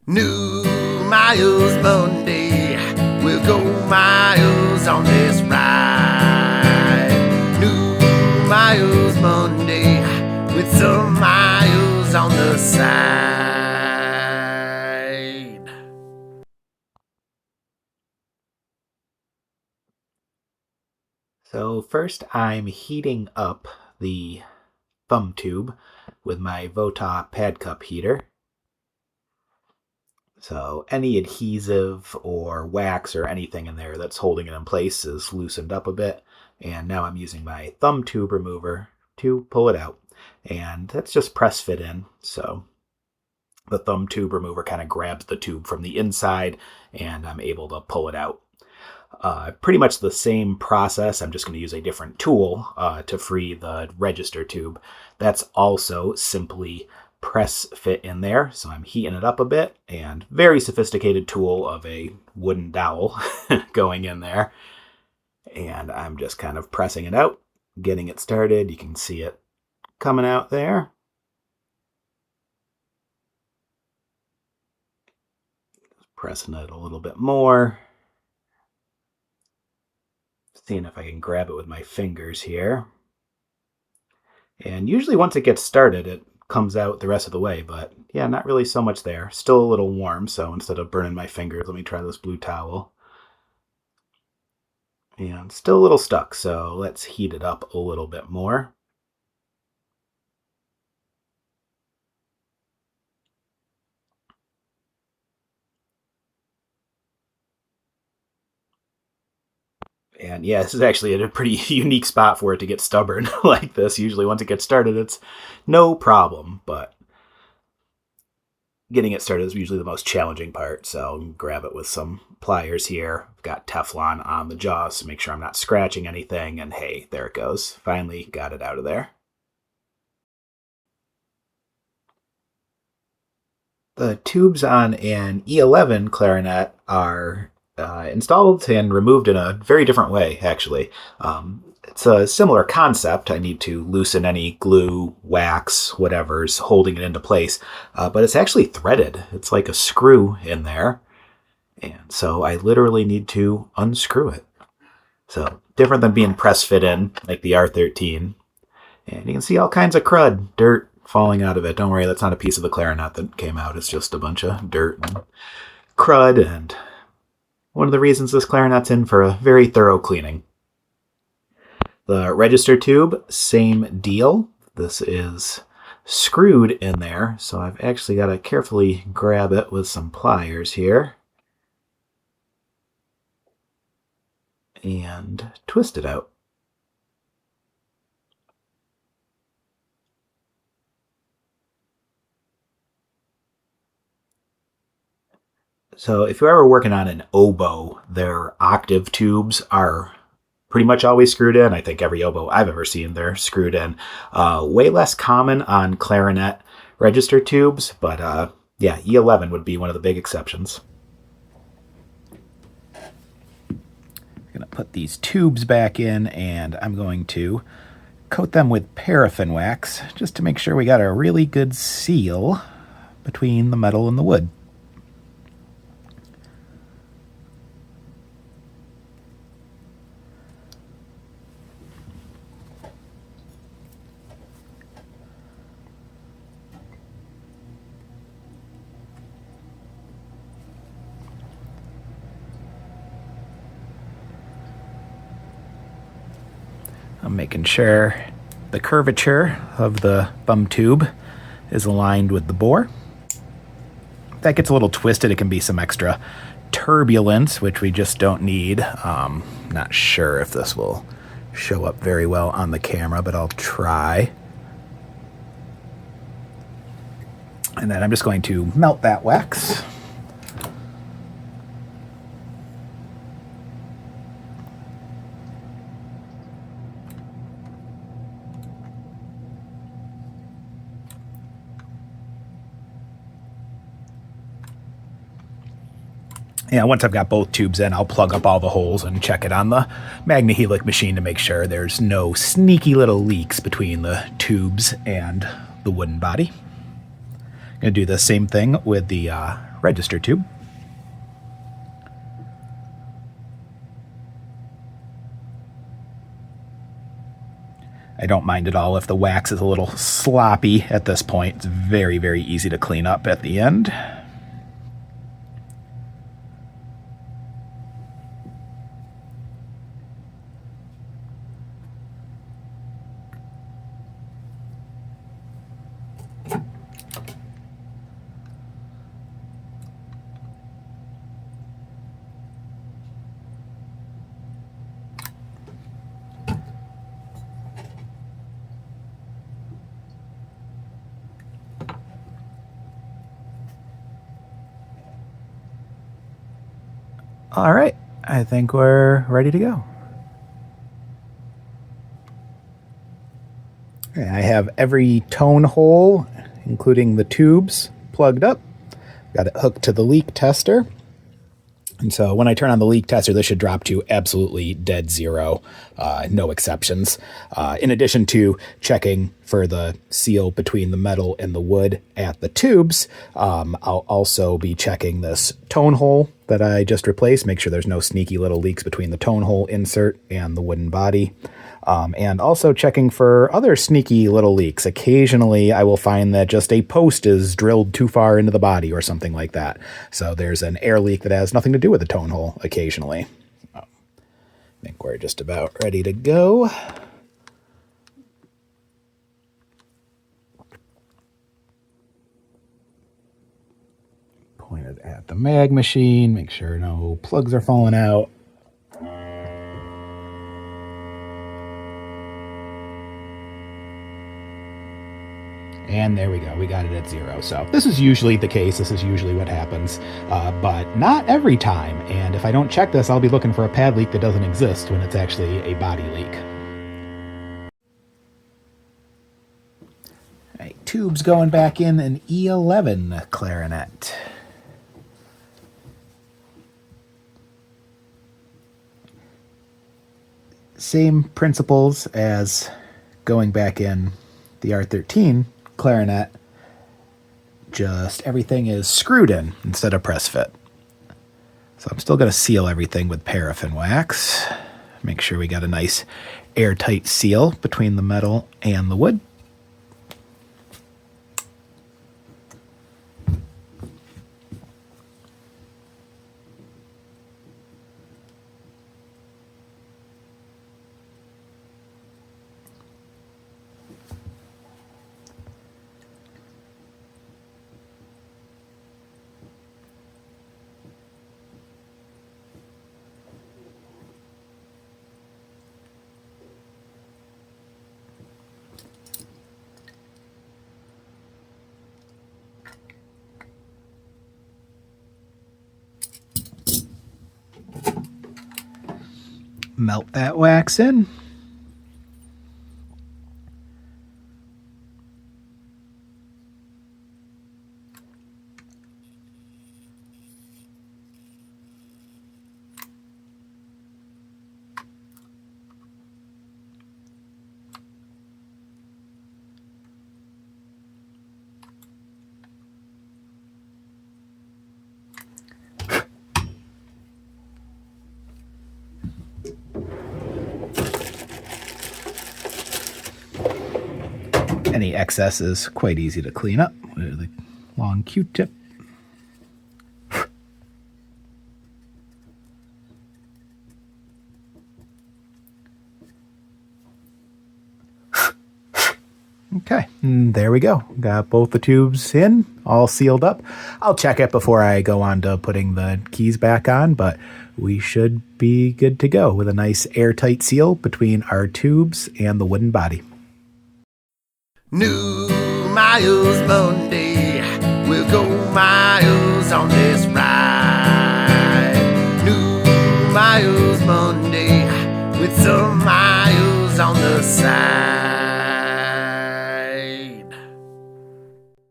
New Miles Monday, we'll go miles on this ride. New Miles Monday, with some miles on the side. So first I'm heating up the thumb tube with my Vota pad cup heater. So any adhesive or wax or anything in there that's holding it in place is loosened up a bit. And now I'm using my thumb tube remover to pull it out. And that's just press fit in. So the thumb tube remover kind of grabs the tube from the inside and I'm able to pull it out. Pretty much the same process. I'm just going to use a different tool to free the register tube. That's also simply press fit in there. So I'm heating it up a bit, and very sophisticated tool of a wooden dowel going in there. And I'm just kind of pressing it out, getting it started. You can see it coming out there. Just pressing it a little bit more. Seeing if I can grab it with my fingers here. And usually once it gets started, it comes out the rest of the way, but yeah, not really so much there. Still a little warm, so instead of burning my fingers, let me try this blue towel. And still a little stuck, so let's heat it up a little bit more. And yeah, this is actually a pretty unique spot for it to get stubborn like this. Usually once it gets started, it's no problem, but getting it started is usually the most challenging part. So grab it with some pliers here. I've got Teflon on the jaws to make sure I'm not scratching anything. And hey, there it goes. Finally got it out of there. The tubes on an E11 clarinet are installed and removed in a very different way, actually. It's a similar concept. I need to loosen any glue, wax, whatever's holding it into place, but it's actually threaded. It's like a screw in there, and so I literally need to unscrew it. So different than being press fit in, like the R13. And you can see all kinds of crud, dirt falling out of it. Don't worry, that's not a piece of the clarinet that came out. It's just a bunch of dirt and crud, and one of the reasons this clarinet's in for a very thorough cleaning. The register tube, same deal. This is screwed in there, so I've actually got to carefully grab it with some pliers here and twist it out. So if you're ever working on an oboe, their octave tubes are pretty much always screwed in. I think every oboe I've ever seen, they're screwed in. Way less common on clarinet register tubes, but yeah, E11 would be one of the big exceptions. I'm going to put these tubes back in, and I'm going to coat them with paraffin wax just to make sure we got a really good seal between the metal and the wood. I'm making sure the curvature of the thumb tube is aligned with the bore. If that gets a little twisted, it can be some extra turbulence, which we just don't need. Not sure if this will show up very well on the camera, but I'll try. And then I'm just going to melt that wax. Yeah, once I've got both tubes in, I'll plug up all the holes and check it on the MagnaHelic machine to make sure there's no sneaky little leaks between the tubes and the wooden body. I'm going to do the same thing with the register tube. I don't mind at all if the wax is a little sloppy at this point. It's very, very easy to clean up at the end. All right, I think we're ready to go. Okay, I have every tone hole, including the tubes, plugged up. Got it hooked to the leak tester. And so when I turn on the leak tester, this should drop to absolutely dead zero, no exceptions. In addition to checking for the seal between the metal and the wood at the tubes, I'll also be checking this tone hole that I just replaced, make sure there's no sneaky little leaks between the tone hole insert and the wooden body. And also checking for other sneaky little leaks. Occasionally, I will find that just a post is drilled too far into the body or something like that. So there's an air leak that has nothing to do with the tone hole occasionally. I think we're just about ready to go. Point it at the mag machine, make sure no plugs are falling out. And there we go, we got it at zero. So this is usually the case, this is usually what happens, but not every time. And if I don't check this, I'll be looking for a pad leak that doesn't exist when it's actually a body leak. All right, tubes going back in an E11 clarinet. Same principles as going back in the R13 clarinet, just everything is screwed in instead of press fit. So I'm still going to seal everything with paraffin wax. Make sure we got a nice airtight seal between the metal and the wood. Melt that wax in. Any excess is quite easy to clean up with a long Q-tip. Okay, and there we go. Got both the tubes in, all sealed up. I'll check it before I go on to putting the keys back on, but we should be good to go with a nice airtight seal between our tubes and the wooden body. New miles Monday, we'll go miles on this ride. New miles Monday, with some miles on the side.